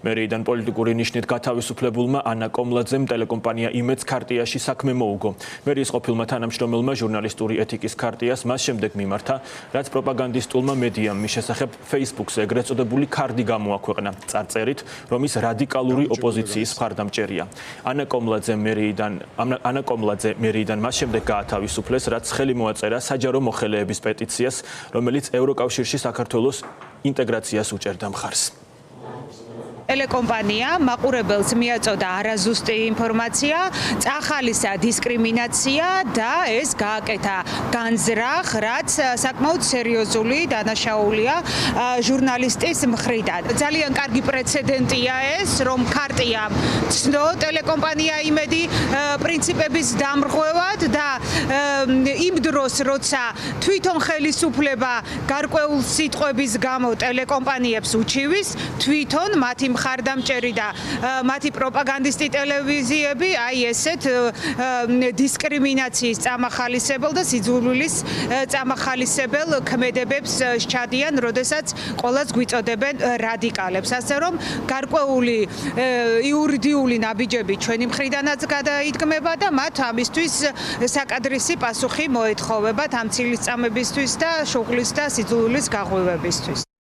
მერიიდან პოლიტიკური ნიშნით გათავისუფლებულმა ანა კომლაძემ ტელეკომპანია იმედს ქარტიაში საქმე მოუგო. მერიის ყოფილმა თანამშრომელმა ჟურნალისტური ეთიკის ქარტიას მას შემდეგ მიმართა, რაც პროპაგანდისტულმა მედიამ მის შესახებ Facebook-ზე ეგრეთ წოდებული ქარდი გამოაქვეყნა, წარწერით, რომ ის რადიკალური ოპოზიციის მხარდამჭერია. ანა კომლაძე მერიიდან მას შემდეგ გაათავისუფლეს, რაც ხელი მოაწერა საჯარო მოხელეების პეტიციას, რომელიც ევროკავშირში საქართველოს ინტეგრაციას უჭერდა მხარს. ტელეკომპანია მაყურებელს მიაწოდა არაზუსტი ინფორმაცია, წახალისა დისკრიმინაცია და ეს გააკეთა განზრახ, რაც საკმაოდ სერიოზული დანაშაულია ჟურნალისტის მხრიდან. ძალიან კარგი პრეცედენტია ეს, რომ ქარტია ცნო ტელეკომპანია იმედი პრინციპების დამრღვევად და იმ დროს, როცა თვითონ ხელისუფლება გარკვეულ სიტყვების გამო ტელეკომპანიებს უჩივის, თვითონ მათი მხარდამჭერი და მათი პროპაგანდისტი ტელევიზიები აი ესეთ დისკრიმინაციის წამახალისებელ და სიძულვილის წამახალისებელ ქმედებებს სჩადიან, როდესაც ყოველს გვიწოდებენ რადიკალებს. ასე რომ გარკვეული იურიდიული ნაბიჯები ჩვენი მხრიდანაც გადაიდგმება და მათ ამისთვის საკადრისი პასუხი მოეთხოვებათ ამ ცილისწამებისთვის და შუღლის და სიძულვილის გაღვივებისთვის.